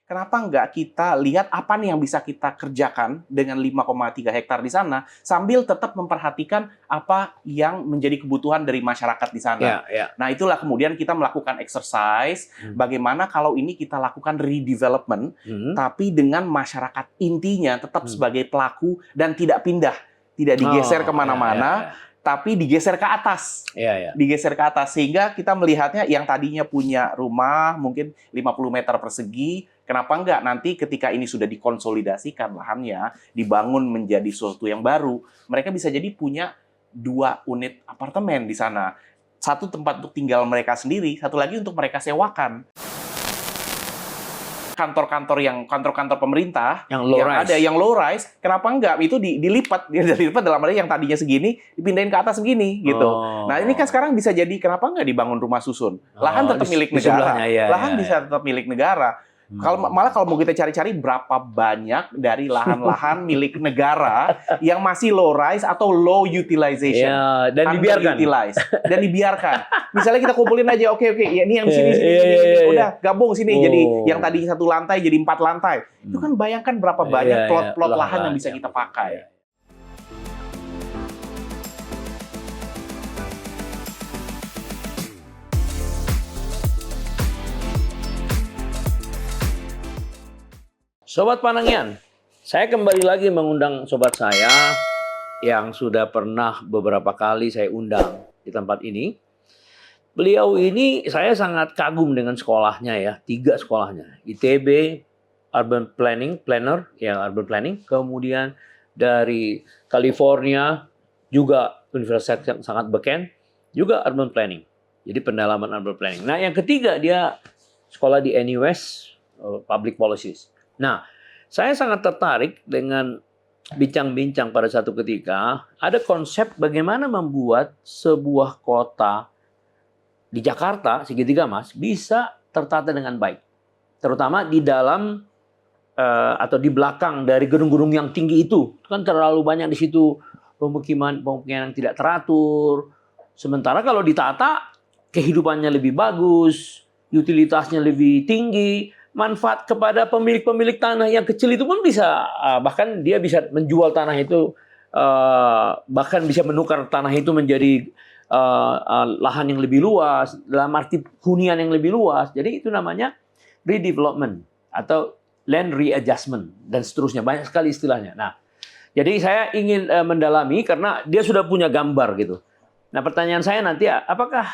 Kenapa nggak kita lihat apa nih yang bisa kita kerjakan dengan 5,3 hektar di sana, sambil tetap memperhatikan apa yang menjadi kebutuhan dari masyarakat di sana. Ya, ya. Nah, itulah kemudian kita melakukan exercise, bagaimana kalau ini kita lakukan redevelopment, tapi dengan masyarakat intinya tetap sebagai pelaku dan tidak pindah, tidak digeser kemana-mana, tapi digeser ke atas. Digeser ke atas, sehingga kita melihatnya yang tadinya punya rumah mungkin 50 meter persegi, kenapa enggak nanti ketika ini sudah dikonsolidasikan lahannya, dibangun menjadi sesuatu yang baru, mereka bisa jadi punya 2 unit apartemen di sana. Satu tempat untuk tinggal mereka sendiri, satu lagi untuk mereka sewakan. Kantor-kantor pemerintah yang ada yang low rise, kenapa enggak itu dilipat dalam arti yang tadinya segini dipindahin ke atas segini gitu. Nah, ini kan sekarang bisa jadi kenapa enggak dibangun rumah susun? Lahan tetap milik negara. Lahan bisa tetap milik negara. Malah kalau mau kita cari-cari berapa banyak dari lahan-lahan milik negara yang masih low rise atau low utilization, dan dibiarkan. Misalnya kita kumpulin aja, oke, ya ini yang sini, udah gabung sini, jadi yang tadi 1 lantai jadi 4 lantai. Itu kan bayangkan berapa banyak plot-plot lahan yang bisa kita pakai. Sobat Panangian, saya kembali lagi mengundang sobat saya yang sudah pernah beberapa kali saya undang di tempat ini. Beliau ini saya sangat kagum dengan sekolahnya ya, 3 sekolahnya. ITB, Urban Planner, Urban Planning. Kemudian dari California, juga universitas yang sangat beken, juga Urban Planning. Jadi pendalaman Urban Planning. Nah, yang ketiga dia sekolah di NUS, Public Policies. Nah, saya sangat tertarik dengan bincang-bincang pada satu ketika ada konsep bagaimana membuat sebuah kota di Jakarta, segitiga Mas, bisa tertata dengan baik. Terutama di dalam atau di belakang dari gedung-gedung yang tinggi itu. Kan terlalu banyak di situ pemukiman yang tidak teratur. Sementara kalau ditata, kehidupannya lebih bagus, utilitasnya lebih tinggi, manfaat kepada pemilik-pemilik tanah yang kecil itu pun bisa, bahkan dia bisa menjual tanah itu, bahkan bisa menukar tanah itu menjadi lahan yang lebih luas, dalam arti hunian yang lebih luas. Jadi itu namanya redevelopment atau land readjustment dan seterusnya, banyak sekali istilahnya. Nah, jadi saya ingin mendalami karena dia sudah punya gambar gitu. Nah, pertanyaan saya nanti, apakah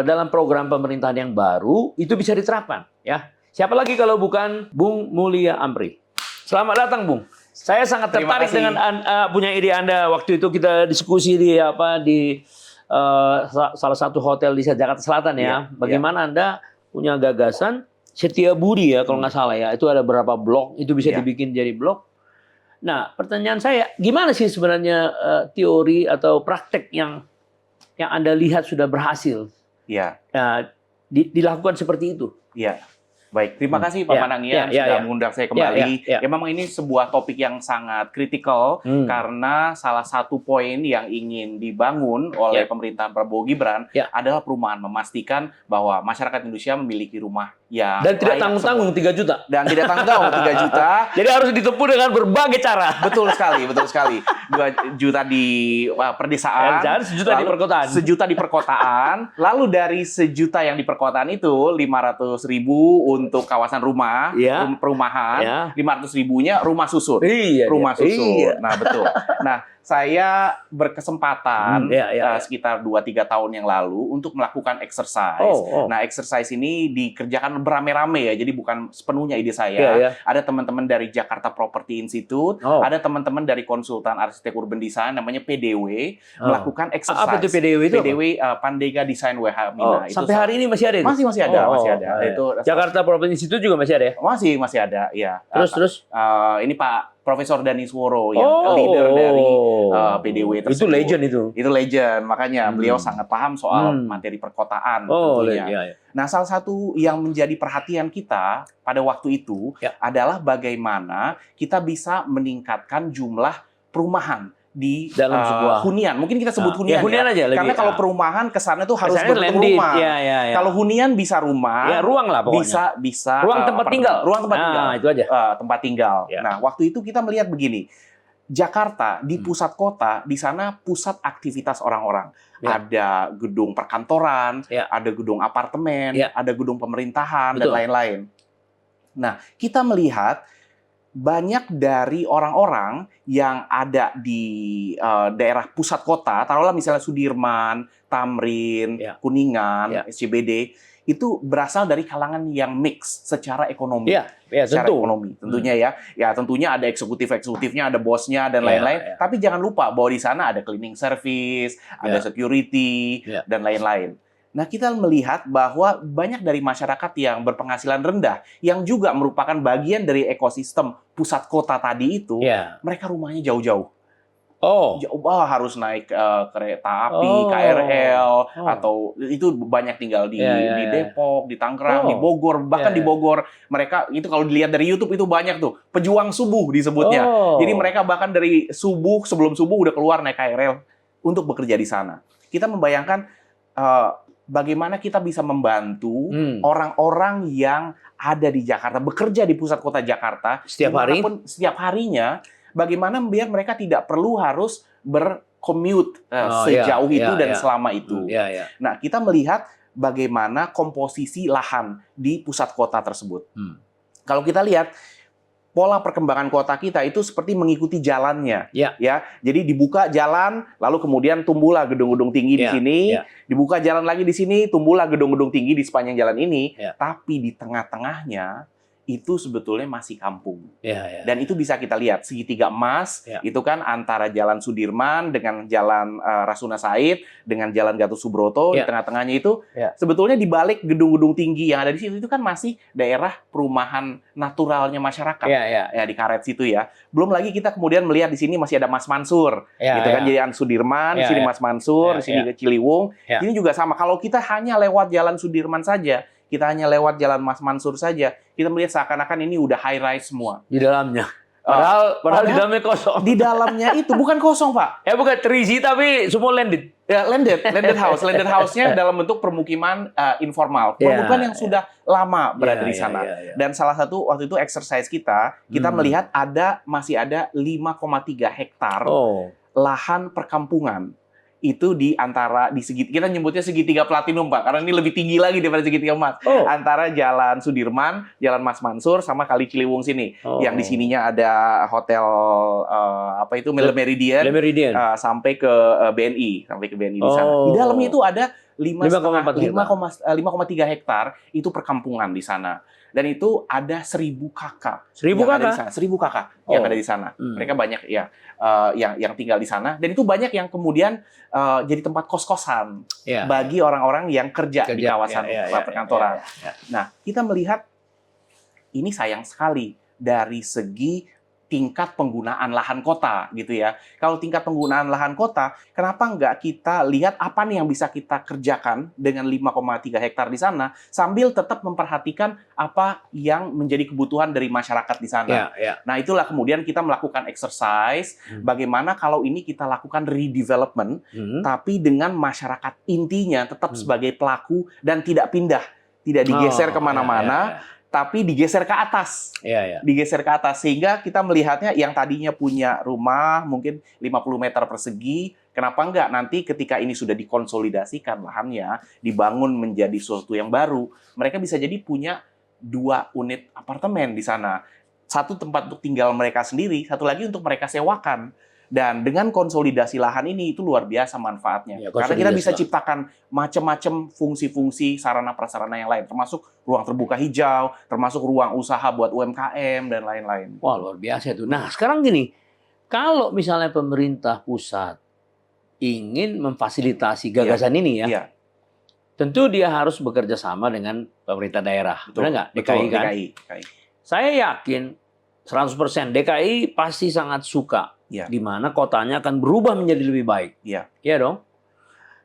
dalam program pemerintahan yang baru itu bisa diterapkan, ya? Siapa lagi kalau bukan Bung Mulia Amri? Selamat datang, Bung. Saya sangat tertarik dengan punya ide Anda. Waktu itu kita diskusi di salah satu hotel di Jakarta Selatan ya. Bagaimana Anda punya gagasan Setiabudi ya kalau nggak salah ya. Itu ada berapa blok, itu bisa dibikin jadi blok. Nah, pertanyaan saya, gimana sih sebenarnya teori atau praktek yang Anda lihat sudah berhasil dilakukan seperti itu? Iya. Baik, terima kasih Pak Panangian sudah mengundang saya kembali. Ya, memang ini sebuah topik yang sangat kritikal karena salah satu poin yang ingin dibangun oleh pemerintahan Prabowo Gibran adalah perumahan, memastikan bahwa masyarakat Indonesia memiliki rumah yang dan tidak tanggung-tanggung 3 juta. Dan tidak tanggung-tanggung 3 juta. Jadi harus ditempuh dengan berbagai cara. Betul sekali, betul sekali. 2 juta di perdesaan, 1 juta di perkotaan. 1 juta di perkotaan. Lalu dari 1 juta yang di perkotaan itu 500.000 untuk kawasan rumah, perumahan, 500.000-nya rumah susun. Rumah susun. Nah, betul. Nah, saya berkesempatan sekitar 2-3 tahun yang lalu untuk melakukan exercise. Nah, exercise ini dikerjakan beramai-ramai ya, jadi bukan sepenuhnya ide saya. Ada teman-teman dari Jakarta Property Institute, ada teman-teman dari konsultan arsitek urban design namanya PDW melakukan exercise. Apa itu PDW itu? PDW Pandega Design WH Mina. Sampai hari ini masih ada itu? Masih ada, masih ada. Itu Jakarta Property Institute juga masih ada ya? Masih ada, ya. Terus? Ini Pak Profesor Danisworo yang leader dari PDW tersebut. Itu legend itu. Itu legend, makanya beliau sangat paham soal materi perkotaan tentunya. Nah, salah satu yang menjadi perhatian kita pada waktu itu adalah bagaimana kita bisa meningkatkan jumlah perumahan di dalam sebuah hunian. Mungkin kita sebut hunian, hunian aja karena lebih, kalau perumahan kesannya tuh harus bentuk landed. rumah. Ya. Kalau hunian bisa rumah, ya ruang lah pokoknya. bisa ruang tempat tinggal. Ruang tempat tinggal. Itu aja. Tempat tinggal. Ya. Nah, waktu itu kita melihat begini. Jakarta di pusat kota, di sana pusat aktivitas orang-orang. Ya. Ada gedung perkantoran, Ya. ada gedung apartemen, Ya. ada gedung pemerintahan, Betul. dan lain-lain. Nah, kita melihat banyak dari orang-orang yang ada di daerah pusat kota, taruhlah misalnya Sudirman, Tamrin, Ya. Kuningan, Ya. SCBD, itu berasal dari kalangan yang mix secara ekonomi. Ya, Secara tentu. ekonomi tentunya ya. Ya tentunya ada eksekutifnya, ada bosnya dan Ya, lain-lain. ya. Tapi jangan lupa bahwa di sana ada cleaning service, ada security Ya. dan lain-lain. Nah, kita melihat bahwa banyak dari masyarakat yang berpenghasilan rendah yang juga merupakan bagian dari ekosistem pusat kota tadi itu, Ya. mereka rumahnya jauh-jauh. Oh. Harus naik kereta api, Oh. KRL, atau itu banyak tinggal di Ya. Depok, di Tangerang, di Bogor, bahkan Ya. di Bogor mereka itu kalau dilihat dari YouTube itu banyak tuh pejuang subuh disebutnya. Oh. Jadi mereka bahkan dari subuh, sebelum subuh udah keluar naik KRL untuk bekerja di sana. Kita membayangkan bagaimana kita bisa membantu orang-orang yang ada di Jakarta, bekerja di pusat kota Jakarta Setiap hari? setiap harinya. Bagaimana biar mereka tidak perlu harus bercommute sejauh itu dan selama itu. Nah, kita melihat bagaimana komposisi lahan di pusat kota tersebut. Kalau kita lihat pola perkembangan kota kita itu seperti mengikuti jalannya, ya. Jadi dibuka jalan, lalu kemudian tumbuhlah gedung-gedung tinggi di sini, dibuka jalan lagi di sini, tumbuhlah gedung-gedung tinggi di sepanjang jalan ini. Tapi di tengah-tengahnya itu sebetulnya masih kampung. Dan itu bisa kita lihat segitiga emas itu kan antara Jalan Sudirman dengan Jalan Rasuna Said dengan Jalan Gatot Subroto di tengah-tengahnya itu sebetulnya di balik gedung-gedung tinggi yang ada di situ itu kan masih daerah perumahan naturalnya masyarakat. Ya di karet situ ya. Belum lagi kita kemudian melihat di sini masih ada Mas Mansur gitu kan, jadi Sudirman, di sini Mas Mansur, di sini ke Ciliwung. Ini juga sama. Kalau kita hanya lewat Jalan Sudirman saja, kita hanya lewat Jalan Mas Mansur saja, kita melihat seakan-akan ini udah high rise semua. Di dalamnya. Padahal di dalamnya kosong. Di dalamnya itu bukan kosong, Pak. Bukan terisi tapi semua landed. Ya, landed house. Landed house-nya dalam bentuk permukiman informal. Permukiman yang sudah lama berada di sana. Dan salah satu waktu itu exercise kita melihat masih ada 5,3 hektar lahan perkampungan. Itu di kita nyebutnya segitiga platinum, Pak, karena ini lebih tinggi lagi daripada segitiga emas. Antara Jalan Sudirman, Jalan Mas Mansur sama Kali Ciliwung sini. Yang di sininya ada hotel Le Méridien, sampai ke BNI, di sana. Di dalamnya itu ada 5,3 hektar itu perkampungan di sana. Dan itu ada 1.000 kakak. 1.000 kakak? 1.000 kakak yang ada di sana. Mereka banyak yang tinggal di sana. Dan itu banyak yang kemudian jadi tempat kos-kosan bagi orang-orang yang kerja di kawasan perkantoran. Nah, kita melihat ini sayang sekali dari segi tingkat penggunaan lahan kota gitu ya. Kalau tingkat penggunaan lahan kota, kenapa nggak kita lihat apa nih yang bisa kita kerjakan dengan 5,3 hektar di sana sambil tetap memperhatikan apa yang menjadi kebutuhan dari masyarakat di sana. Nah, itulah kemudian kita melakukan exercise bagaimana kalau ini kita lakukan redevelopment tapi dengan masyarakat intinya tetap sebagai pelaku dan tidak pindah, tidak digeser kemana-mana. Tapi digeser ke atas, digeser ke atas sehingga kita melihatnya yang tadinya punya rumah mungkin 50 meter persegi, kenapa enggak nanti ketika ini sudah dikonsolidasikan lahannya, dibangun menjadi sesuatu yang baru, mereka bisa jadi punya 2 unit apartemen di sana, 1 tempat untuk tinggal mereka sendiri, 1 lagi untuk mereka sewakan. Dan dengan konsolidasi lahan ini itu luar biasa manfaatnya. Karena kita bisa ciptakan macam-macam fungsi-fungsi sarana-prasarana yang lain, termasuk ruang terbuka hijau, termasuk ruang usaha buat UMKM dan lain-lain. Wah, luar biasa itu. Nah, sekarang gini, kalau misalnya pemerintah pusat ingin memfasilitasi gagasan ini ya, tentu dia harus bekerja sama dengan pemerintah daerah. Benar nggak? DKI kan? DKI. Saya yakin 100% DKI pasti sangat suka di mana kotanya akan berubah menjadi lebih baik. Iya dong.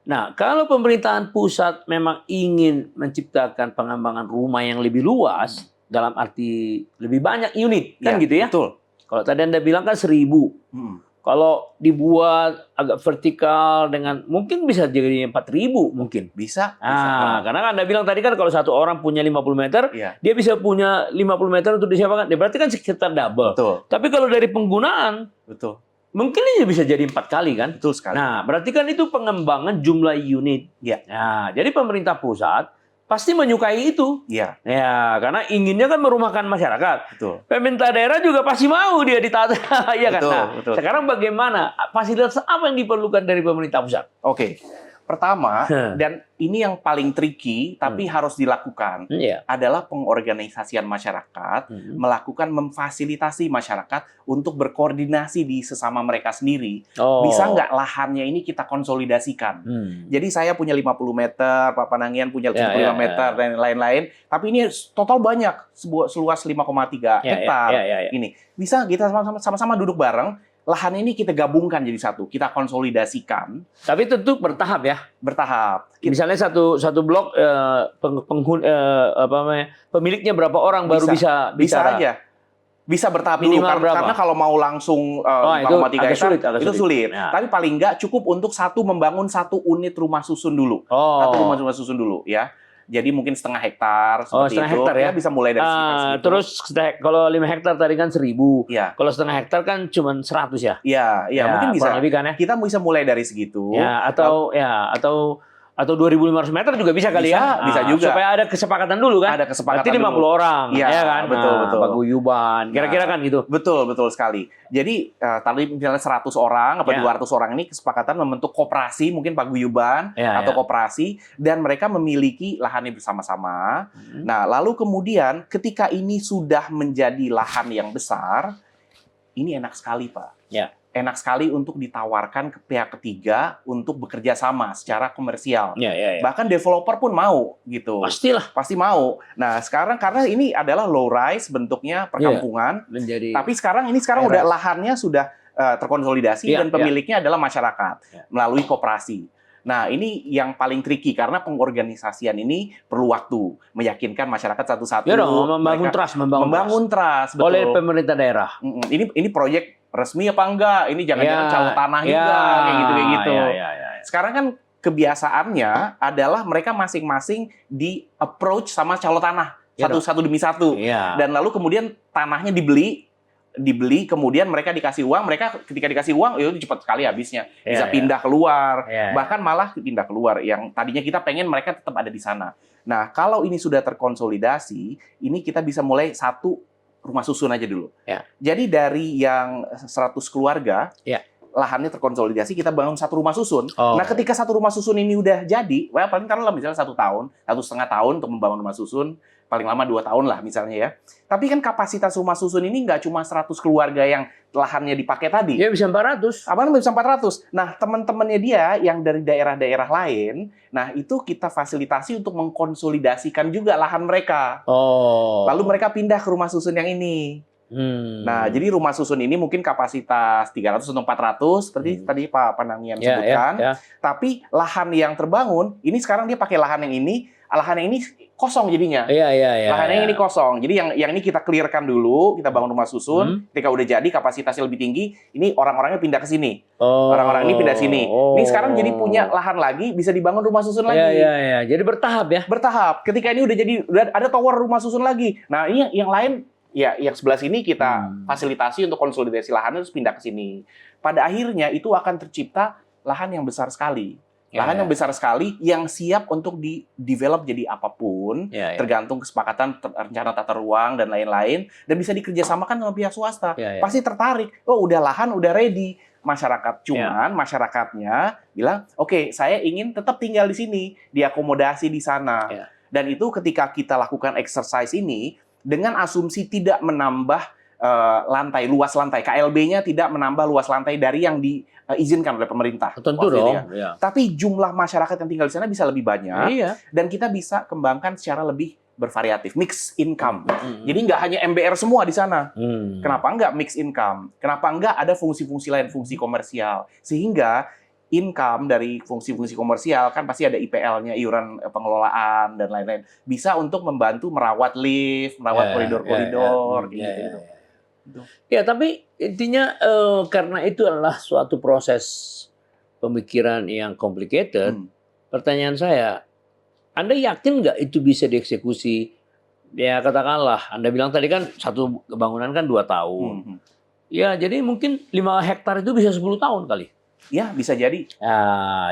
Nah, kalau pemerintahan pusat memang ingin menciptakan pengembangan rumah yang lebih luas, dalam arti lebih banyak unit, kan gitu ya? Betul. Kalau tadi Anda bilang kan 1.000. Kalau dibuat agak vertikal dengan mungkin bisa jadi 4.000 mungkin. Bisa. Karena Anda bilang tadi kan kalau satu orang punya 50 meter, Iya. dia bisa punya 50 meter untuk disiapkan. Berarti kan sekitar double. Betul. Tapi kalau dari penggunaan, Betul. mungkin ini bisa jadi 4 kali kan? Betul sekali. Nah, berarti kan itu pengembangan jumlah unit. Iya. Nah, jadi pemerintah pusat pasti menyukai itu. Iya. Ya, karena inginnya kan merumahkan masyarakat. Betul. Pemerintah daerah juga pasti mau dia ditata. Iya kan? Betul, Nah, betul. sekarang bagaimana? Fasilitas apa yang diperlukan dari pemerintah pusat? Oke. Pertama, dan ini yang paling tricky, tapi harus dilakukan, Iya. adalah pengorganisasian masyarakat, melakukan memfasilitasi masyarakat untuk berkoordinasi di sesama mereka sendiri. Oh. Bisa nggak lahannya ini kita konsolidasikan? Jadi saya punya 50 meter, Pak Panangian punya 75 meter, dan lain-lain. Tapi ini total banyak, seluas 5,3 hektar. Ini bisa kita sama-sama duduk bareng, lahan ini kita gabungkan jadi satu, kita konsolidasikan. Tapi tentu bertahap ya. Bertahap. Misalnya satu blok pemiliknya berapa orang baru bisa bicara. Aja. Bisa bertahap Minimal dulu berapa? karena kalau mau langsung 5,3 hektar itu sulit. Ya. Tapi paling nggak cukup untuk membangun satu unit rumah susun dulu. Satu rumah susun dulu ya. Jadi mungkin setengah hektar seperti setengah itu. hektar ya. Bisa mulai dari segitu. Terus kalau 5 hektar tadi kan 1.000. Iya. Kalau setengah hektar kan cuma 100 ya. Iya, mungkin bisa. Lebih kan ya. Kita bisa mulai dari segitu. Ya, atau 2.500 meter juga bisa kali ya. Bisa juga. Supaya ada kesepakatan dulu kan. Ada kesepakatan. Berarti 50 orang, ya kan? Betul. Paguyuban, kira-kira kan gitu. Betul sekali. Jadi tadi misalnya 100 orang atau 200 orang ini kesepakatan membentuk koperasi, mungkin paguyuban atau koperasi, dan mereka memiliki lahannya bersama-sama. Nah, lalu kemudian ketika ini sudah menjadi lahan yang besar, ini enak sekali, Pak. Ya. Enak sekali untuk ditawarkan ke pihak ketiga untuk bekerja sama secara komersial. Bahkan developer pun mau gitu. Pastilah. Pasti mau. Nah, sekarang karena ini adalah low rise bentuknya perkampungan. Tapi sekarang udah lahannya sudah terkonsolidasi dan pemiliknya adalah masyarakat melalui koperasi. Nah, ini yang paling tricky karena pengorganisasian ini perlu waktu, meyakinkan masyarakat satu-satu. Ya dong, membangun trust, betul. Oleh pemerintah daerah. Ini proyek resmi apa enggak? Ini jangan-jangan calon tanah juga kayak gitu. Sekarang kan kebiasaannya adalah mereka masing-masing di approach sama calon tanah satu demi satu. Dan lalu kemudian tanahnya dibeli kemudian mereka dikasih uang, mereka ketika dikasih uang itu cepat sekali habisnya. Bisa pindah keluar, bahkan malah pindah keluar yang tadinya kita pengen mereka tetap ada di sana. Nah, kalau ini sudah terkonsolidasi, ini kita bisa mulai satu rumah susun aja dulu. Jadi dari yang 100 keluarga, lahannya terkonsolidasi, kita bangun satu rumah susun. Nah, ketika satu rumah susun ini udah jadi, paling taruhlah misalnya 1 tahun, 1,5 tahun untuk membangun rumah susun, paling lama 2 tahun lah misalnya ya. Tapi kan kapasitas rumah susun ini nggak cuma 100 keluarga yang lahannya dipakai tadi. Ya bisa 400. Apaan bisa 400? Nah, teman-temannya dia yang dari daerah-daerah lain, nah itu kita fasilitasi untuk mengkonsolidasikan juga lahan mereka. Lalu mereka pindah ke rumah susun yang ini. Nah, jadi rumah susun ini mungkin kapasitas 300 atau 400 seperti tadi Pak Panangian sebutkan. Tapi lahan yang terbangun, ini sekarang dia pakai lahan yang ini kosong jadinya. Lahan yang ini kosong. Jadi yang ini kita clearkan dulu, kita bangun rumah susun. Ketika udah jadi kapasitasnya lebih tinggi, ini orang-orangnya pindah ke sini. Orang-orang ini pindah sini. Ini sekarang jadi punya lahan lagi, bisa dibangun rumah susun lagi. Jadi bertahap ya. Bertahap. Ketika ini udah ada tower rumah susun lagi. Nah, ini yang lain yang sebelah sini kita fasilitasi untuk konsolidasi lahan terus pindah ke sini. Pada akhirnya itu akan tercipta lahan yang besar sekali. Lahan yang besar sekali yang siap untuk di-develop jadi apapun, tergantung kesepakatan rencana tata ruang dan lain-lain, dan bisa dikerjasamakan sama pihak swasta. Pasti tertarik. Udah lahan, udah ready. Masyarakat cuman masyarakatnya bilang, oke, saya ingin tetap tinggal di sini, diakomodasi di sana. Dan itu ketika kita lakukan exercise ini dengan asumsi tidak menambah luas lantai, KLB-nya tidak menambah luas lantai dari yang diizinkan oleh pemerintah. Tentu dong. Tapi jumlah masyarakat yang tinggal di sana bisa lebih banyak, dan kita bisa kembangkan secara lebih bervariatif, mix income. Jadi nggak hanya MBR semua di sana. Kenapa nggak mix income? Kenapa nggak ada fungsi-fungsi lain, fungsi komersial? Sehingga income dari fungsi-fungsi komersial kan pasti ada IPL-nya, iuran pengelolaan dan lain-lain. Bisa untuk membantu merawat lift, merawat koridor-koridor gitu. Ya, tapi intinya karena itu adalah suatu proses pemikiran yang complicated. Pertanyaan saya, Anda yakin nggak itu bisa dieksekusi? Ya katakanlah, Anda bilang tadi kan satu bangunan kan 2 tahun. Ya, jadi mungkin 5 hektar itu bisa 10 tahun kali. Ya, bisa jadi.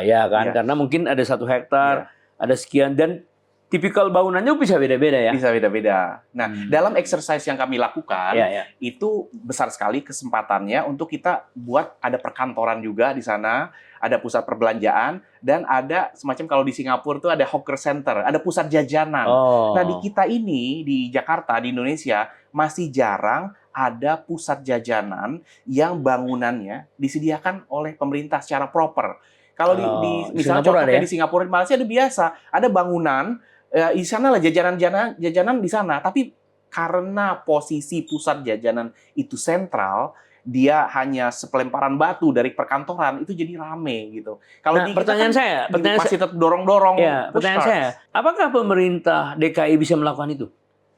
Ya kan, karena mungkin ada 1 hektar, ada sekian, dan tipikal bangunannya bisa beda-beda ya. Bisa beda-beda. Nah, dalam exercise yang kami lakukan, itu besar sekali kesempatannya untuk kita buat ada perkantoran juga di sana, ada pusat perbelanjaan, dan ada semacam kalau di Singapura tuh ada hawker center, ada pusat jajanan. Nah, di kita ini, di Jakarta, di Indonesia, masih jarang ada pusat jajanan yang bangunannya disediakan oleh pemerintah secara proper. Kalau di misalnya contohnya di Singapura, di Malaysia ada biasa, ada bangunan di sana lah jajanan di sana, tapi karena posisi pusat jajanan itu sentral, dia hanya sepelemparan batu dari perkantoran, itu jadi rame gitu. Kalau di pertanyaan kita kan saya, masih tetap dorong-dorong. Ya, pertanyaan saya, apakah pemerintah DKI bisa melakukan itu?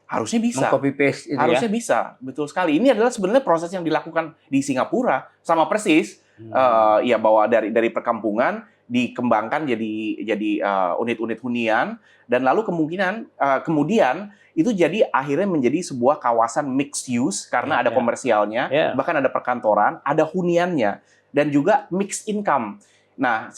Harusnya bisa. Copy paste itu harusnya bisa, betul sekali. Ini adalah sebenarnya proses yang dilakukan di Singapura sama persis. Ya bahwa dari perkampungan dikembangkan jadi unit-unit hunian, dan lalu kemudian itu jadi akhirnya menjadi sebuah kawasan mixed use karena ada komersialnya, bahkan ada perkantoran, ada huniannya, dan juga mixed income. Nah,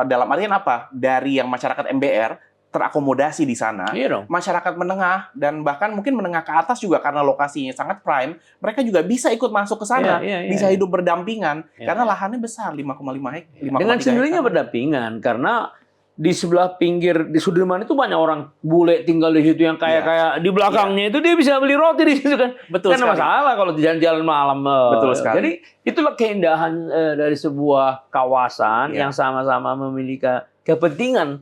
dalam artian apa? Dari yang masyarakat MBR terakomodasi di sana, masyarakat menengah dan bahkan mungkin menengah ke atas juga karena lokasinya sangat prime, mereka juga bisa ikut masuk ke sana, bisa hidup berdampingan karena lahannya besar 5,5 hektar. Dengan sendirinya berdampingan karena di sebelah pinggir di Sudirman itu banyak orang bule tinggal di situ yang kayak di belakangnya itu dia bisa beli roti di situ kan. Betul kan sekali. Masalah kalau jalan-jalan malam. Betul sekali. Jadi itulah keindahan dari sebuah kawasan yang sama-sama memiliki kepentingan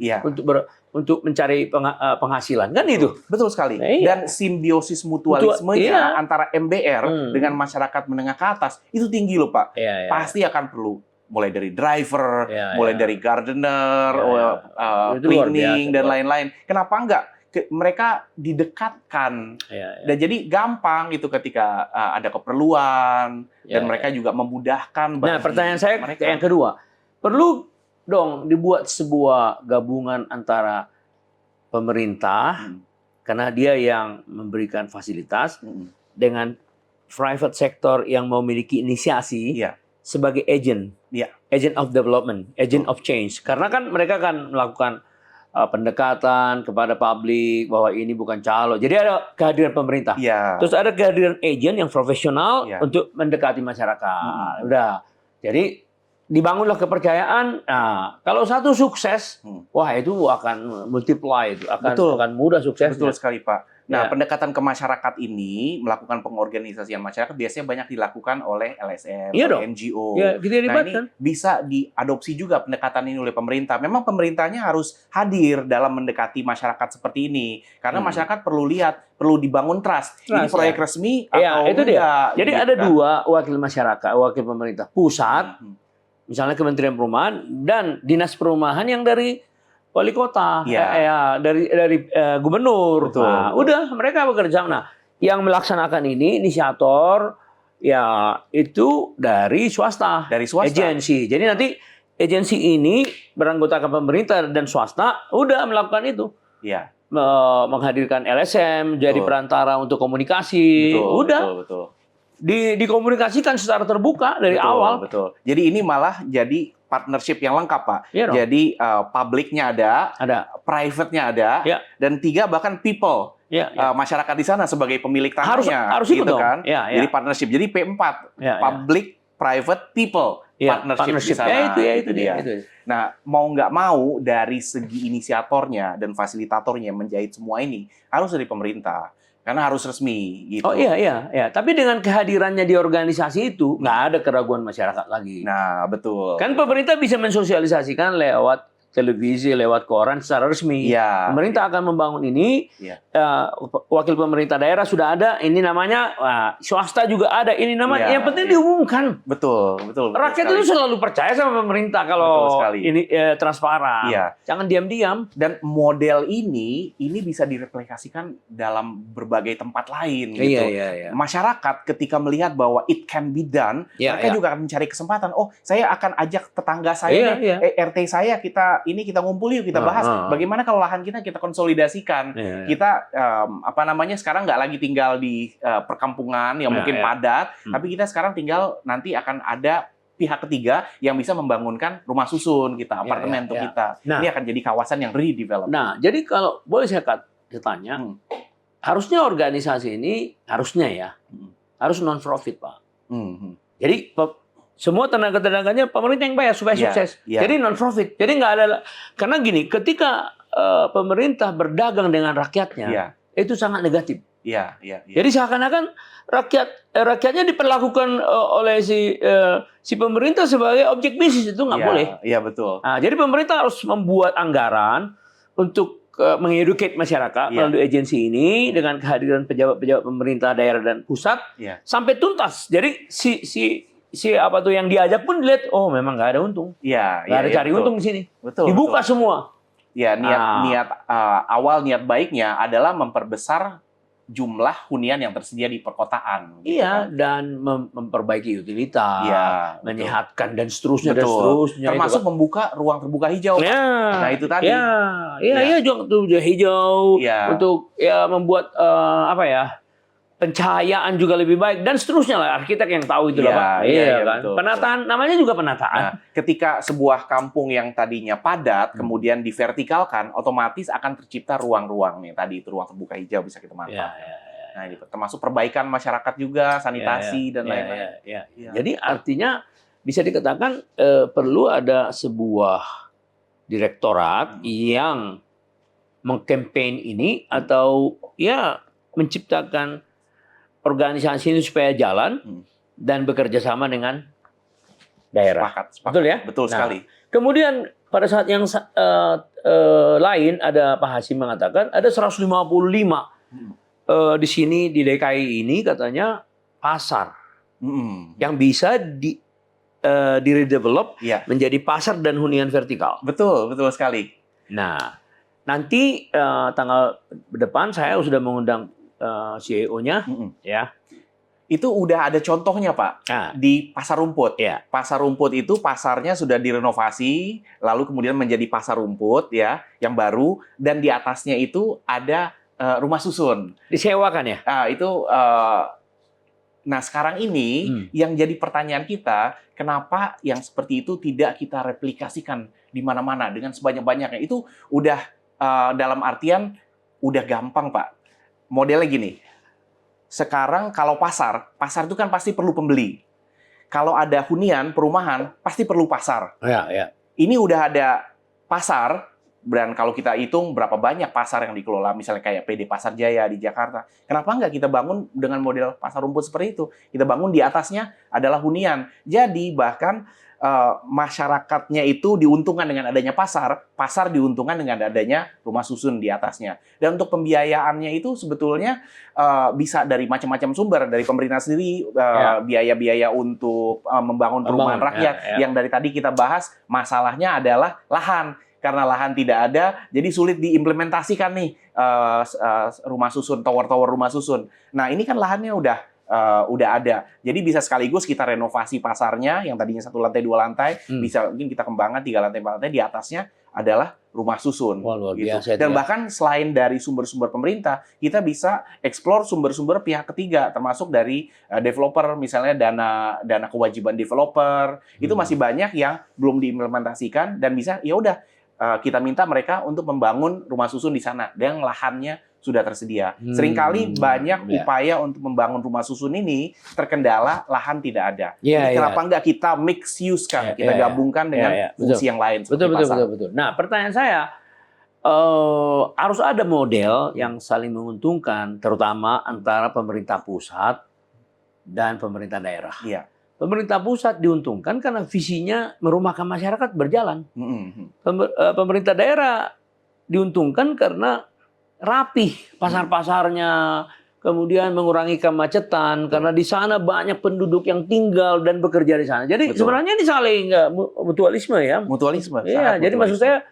untuk mencari penghasilan kan itu. Betul sekali. Dan simbiosis mutualismenya antara MBR dengan masyarakat menengah ke atas itu tinggi loh Pak. Pasti akan perlu mulai dari driver, mulai dari gardener, cleaning dan lain-lain. Kenapa enggak mereka didekatkan dan jadi gampang itu ketika ada keperluan dan mereka juga memudahkan. Nah, pertanyaan saya yang kedua, perlu dong dibuat sebuah gabungan antara pemerintah karena dia yang memberikan fasilitas dengan private sector yang memiliki inisiasi sebagai agent of development, agent of change. Karena kan mereka kan melakukan pendekatan kepada publik bahwa ini bukan calo. Jadi ada kehadiran pemerintah. Terus ada kehadiran agent yang profesional untuk mendekati masyarakat. Udah. Jadi dibangunlah kepercayaan. Nah, kalau satu sukses, wah itu akan multiply, itu akan mudah sukses. Betul sekali Pak. Nah, pendekatan ke masyarakat ini melakukan pengorganisasian masyarakat biasanya banyak dilakukan oleh LSM, NGO. Nah, ini bisa diadopsi juga pendekatan ini oleh pemerintah. Memang pemerintahnya harus hadir dalam mendekati masyarakat seperti ini karena masyarakat perlu lihat, perlu dibangun trust. Ini proyek resmi atau itu dia. enggak? Jadi gitu ada dua wakil masyarakat, wakil pemerintah pusat. Misalnya Kementerian Perumahan dan Dinas Perumahan yang dari wali kota, dari gubernur. Nah, udah mereka bekerja. Nah, yang melaksanakan ini inisiator itu dari swasta, agensi. Jadi nanti agensi ini beranggotakan pemerintah dan swasta udah melakukan itu. Menghadirkan LSM jadi perantara untuk komunikasi. Betul. Dikomunikasikan secara terbuka dari awal. Betul. Jadi ini malah jadi partnership yang lengkap, Pak. Jadi publiknya ada, private-nya ada, dan 3 bahkan people. Masyarakat di sana sebagai pemilik tanahnya. Harus ikut gitu dong. kan. Jadi partnership. Jadi P4, public, private, people. Partnership di sana. Itu dia. Nah, mau nggak mau dari segi inisiatornya dan fasilitatornya menjahit semua ini harus dari pemerintah. Karena harus resmi gitu. Tapi dengan kehadirannya di organisasi itu nggak ada keraguan masyarakat lagi. Nah, betul. Kan pemerintah bisa mensosialisasikan lewat televisi, lewat koran secara resmi. Iya. Pemerintah akan membangun ini, Iya. wakil pemerintah daerah sudah ada, ini namanya, swasta juga ada, ini namanya. Iya, Yang penting iya. diumumkan. Betul Rakyat sekali. itu selalu percaya sama pemerintah Betul kalau sekali. ini transparan. Iya. Jangan diam-diam. Dan model ini bisa direplikasikan dalam berbagai tempat lain gitu. Iya. Masyarakat ketika melihat bahwa it can be done, Iya, mereka iya. juga akan mencari kesempatan. Oh, saya akan ajak tetangga saya Iya, deh, RT saya, kita ngumpul yuk, kita bahas bagaimana kalau lahan kita konsolidasikan. Iya. Kita sekarang nggak lagi tinggal di perkampungan yang mungkin padat, tapi kita sekarang tinggal, nanti akan ada pihak ketiga yang bisa membangunkan rumah susun kita, apartemen untuk kita. Nah, ini akan jadi kawasan yang redevelop. Nah, jadi kalau boleh saya tanya, harusnya organisasi ini harus non-profit, Pak. Jadi semua tenaga-tenaganya pemerintah yang bayar supaya sukses. Jadi non-profit. Jadi nggak ada, karena gini, ketika pemerintah berdagang dengan rakyatnya, itu sangat negatif. Jadi seakan-akan rakyatnya diperlakukan oleh si pemerintah sebagai objek bisnis, itu nggak boleh. Iya, betul. Nah, jadi pemerintah harus membuat anggaran untuk mengeduket masyarakat melalui agensi ini dengan kehadiran pejabat-pejabat pemerintah daerah dan pusat sampai tuntas. Jadi si apa tuh yang diajak pun dilihat, oh memang nggak ada untung, nggak ada cari untung di sini. Betul. Dibuka semua. Ya, awal niat baiknya adalah memperbesar jumlah hunian yang tersedia di perkotaan. Iya, dan memperbaiki utilitas, menyehatkan dan seterusnya dan seterusnya. Termasuk membuka ruang terbuka hijau. Nah, itu tadi. Iya, juga hijau untuk membuat pencahayaan juga lebih baik dan seterusnya lah, arsitek yang tahu itu lah, Pak. Iya kan. Betul, penataan namanya juga penataan. Nah, ketika sebuah kampung yang tadinya padat kemudian divertikalkan, otomatis akan tercipta ruang-ruang nih tadi, itu ruang terbuka hijau bisa kita manfaatkan. Nah, ini termasuk perbaikan masyarakat juga, sanitasi dan lain-lain. Jadi artinya bisa dikatakan perlu ada sebuah direktorat yang mengkampanye ini atau menciptakan organisasi ini supaya jalan dan bekerja sama dengan daerah. Sepakat. Betul ya? Betul sekali. Kemudian pada saat yang lain ada Pak Hasim mengatakan ada 155 di sini di DKI ini katanya pasar yang bisa di redevelop menjadi pasar dan hunian vertikal. Betul sekali. Nah, nanti tanggal depan saya sudah mengundang CEO-nya, Itu udah ada contohnya, Pak, di Pasar Rumput. Pasar Rumput itu pasarnya sudah direnovasi, lalu kemudian menjadi Pasar Rumput yang baru, dan di atasnya itu ada rumah susun. Disewakan ya? Nah, sekarang ini yang jadi pertanyaan kita, kenapa yang seperti itu tidak kita replikasikan di mana-mana dengan sebanyak-banyaknya? Itu udah dalam artian udah gampang, Pak. Modelnya gini, sekarang kalau pasar itu kan pasti perlu pembeli. Kalau ada hunian, perumahan, pasti perlu pasar. Ini udah ada pasar, dan kalau kita hitung berapa banyak pasar yang dikelola, misalnya kayak PD Pasar Jaya di Jakarta, kenapa nggak kita bangun dengan model pasar rumput seperti itu? Kita bangun di atasnya adalah hunian. Jadi bahkan masyarakatnya itu diuntungkan dengan adanya pasar diuntungkan dengan adanya rumah susun di atasnya. Dan untuk pembiayaannya itu sebetulnya bisa dari macam-macam sumber, dari pemerintah sendiri, biaya-biaya untuk membangun perumahan rakyat. Yang dari tadi kita bahas, masalahnya adalah lahan. Karena lahan tidak ada, jadi sulit diimplementasikan nih rumah susun, tower-tower rumah susun. Nah, ini kan lahannya udah ada. Jadi bisa sekaligus kita renovasi pasarnya yang tadinya 1 lantai 2 lantai, bisa mungkin kita kembangkan 3 lantai 4 lantai, di atasnya adalah rumah susun. Wah, luar biasa, Dan bahkan selain dari sumber-sumber pemerintah, kita bisa eksplor sumber-sumber pihak ketiga, termasuk dari developer, misalnya dana kewajiban developer. Itu masih banyak yang belum diimplementasikan dan bisa kita minta mereka untuk membangun rumah susun di sana dan lahannya sudah tersedia. Seringkali banyak upaya untuk membangun rumah susun ini terkendala lahan tidak ada. Kenapa nggak kita mix use kan? Kita gabungkan dengan fungsi yang lain. Betul. Nah, pertanyaan saya, harus ada model yang saling menguntungkan, terutama antara pemerintah pusat dan pemerintah daerah. Pemerintah pusat diuntungkan karena visinya merumahkan masyarakat berjalan. Pemerintah daerah diuntungkan karena rapih pasar-pasarnya, kemudian mengurangi kemacetan karena di sana banyak penduduk yang tinggal dan bekerja di sana. Jadi sebenarnya ini saling mutualisme ya. Mutualisme. Iya, jadi maksud saya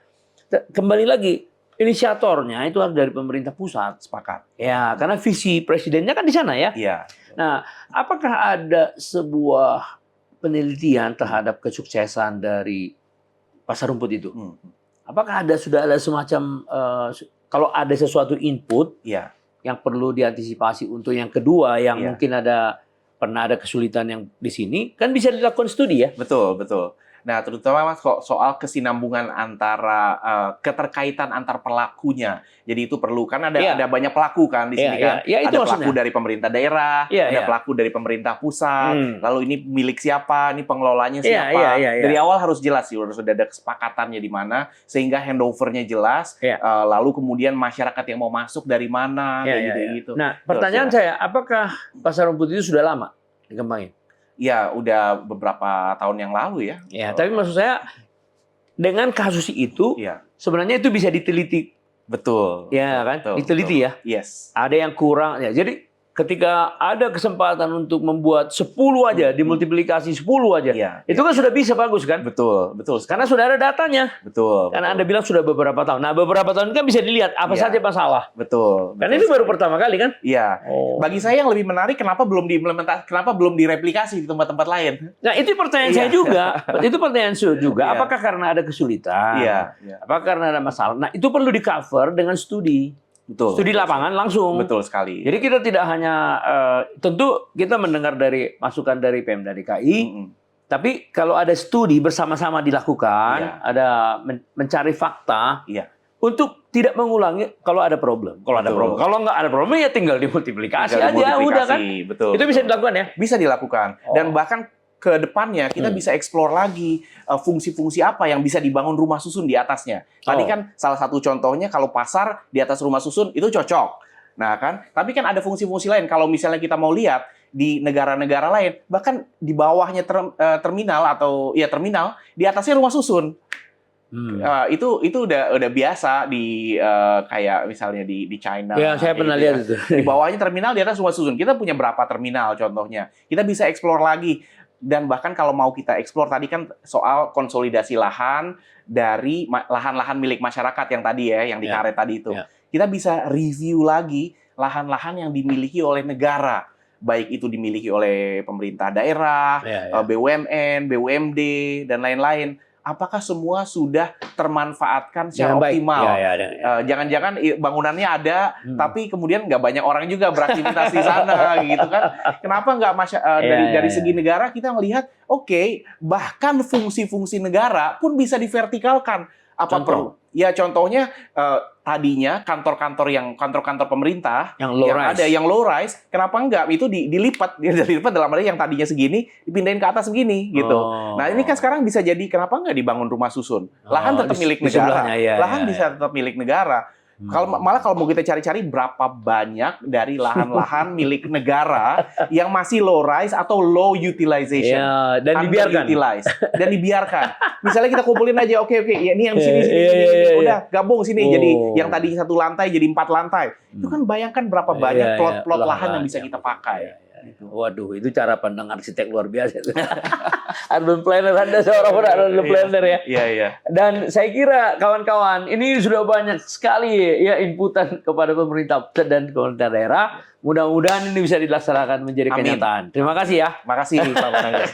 kembali lagi inisiatornya itu harus dari pemerintah pusat. Sepakat. Ya, karena visi presidennya kan di sana ya. Iya. Nah, apakah ada sebuah penelitian terhadap kesuksesan dari pasar rumput itu? Apakah sudah ada semacam kalau ada sesuatu input yang perlu diantisipasi untuk yang kedua yang mungkin pernah ada kesulitan yang di sini, kan bisa dilakukan studi ya? Betul, betul. Nah, terutama Mas soal kesinambungan antara keterkaitan antar pelakunya. Jadi itu perlu kan ada banyak pelaku kan di sini kan. Itu ada maksudnya. pelaku dari pemerintah daerah, ada pelaku dari pemerintah pusat. Lalu ini milik siapa, ini pengelolanya siapa. Dari awal harus jelas sih, harus sudah ada kesepakatannya di mana sehingga handovernya jelas. Lalu kemudian masyarakat yang mau masuk dari mana gitu. Nah, pertanyaan saya, apakah pasar rumput itu sudah lama dikembangin? Ya, udah beberapa tahun yang lalu ya. Ya, tapi maksud saya dengan kasus itu sebenarnya itu bisa diteliti. Betul. Ya kan? Betul, diteliti betul. ya. Yes. Ada yang kurang ya. Jadi ketika ada kesempatan untuk membuat 10 aja, dimultiplikasi 10 aja. Itu kan sudah bisa bagus kan? Betul, betul. Karena sudah ada datanya. Betul. Karena Anda bilang sudah beberapa tahun. Nah, beberapa tahun kan bisa dilihat apa saja masalah. Betul. Karena ini baru pertama kali kan? Iya. Bagi saya yang lebih menarik kenapa belum diimplementasi, kenapa belum direplikasi di tempat-tempat lain? Nah, itu pertanyaan saya juga. Itu pertanyaan saya juga. Apakah karena ada kesulitan? Apakah karena ada masalah? Nah, itu perlu di-cover dengan studi. Betul. Studi lapangan langsung. Betul sekali. Jadi kita tidak hanya tentu kita mendengar dari masukan dari Pemda DKI, tapi kalau ada studi bersama-sama dilakukan, ada mencari fakta untuk tidak mengulangi kalau ada problem. Kalau ada problem, kalau nggak ada problem ya tinggal dimultiplikasi aja, udah kan? Betul. Itu bisa dilakukan ya? Bisa dilakukan. Dan bahkan ke depannya kita bisa explore lagi fungsi-fungsi apa yang bisa dibangun rumah susun di atasnya. Tadi kan salah satu contohnya kalau pasar di atas rumah susun itu cocok. Nah kan, tapi kan ada fungsi-fungsi lain. Kalau misalnya kita mau lihat di negara-negara lain, bahkan di bawahnya terminal atau terminal, di atasnya rumah susun. Itu udah biasa di kayak misalnya di China. Ya, saya pernah lihat itu. Di bawahnya terminal, di atas rumah susun. Kita punya berapa terminal contohnya. Kita bisa explore lagi. Dan bahkan kalau mau kita eksplor tadi kan soal konsolidasi lahan dari lahan-lahan milik masyarakat yang tadi yang di karet tadi itu. Kita bisa review lagi lahan-lahan yang dimiliki oleh negara. Baik itu dimiliki oleh pemerintah daerah, BUMN, BUMD, dan lain-lain. Apakah semua sudah termanfaatkan secara optimal? Jangan-jangan bangunannya ada, tapi kemudian nggak banyak orang juga beraktivitas di sana, gitu kan? Kenapa nggak dari segi negara kita melihat, bahkan fungsi-fungsi negara pun bisa divertikalkan. Contohnya tadinya kantor-kantor pemerintah yang low rise, kenapa enggak itu dilipat dalam arti yang tadinya segini dipindahin ke atas segini gitu. Nah, ini kan sekarang bisa jadi kenapa enggak dibangun rumah susun? Lahan tetap milik negara. Lahan bisa tetap milik negara. Malah kalau mau kita cari-cari berapa banyak dari lahan-lahan milik negara yang masih low rise atau low utilization dan dibiarkan. Misalnya kita kumpulin aja, ini yang di sini, udah gabung sini jadi yang tadi 1 lantai jadi 4 lantai. Itu kan bayangkan berapa banyak plot-plot lahan yang bisa kita pakai. Gitu. Waduh, itu cara pandang arsitek luar biasa. Urban planner, Anda seorang urban planner ya. Iya. Dan saya kira kawan-kawan, ini sudah banyak sekali inputan kepada pemerintah dan pemerintah daerah. Mudah-mudahan ini bisa dilaksanakan menjadi kenyataan. Terima kasih ya. Terima kasih Pak Manangga.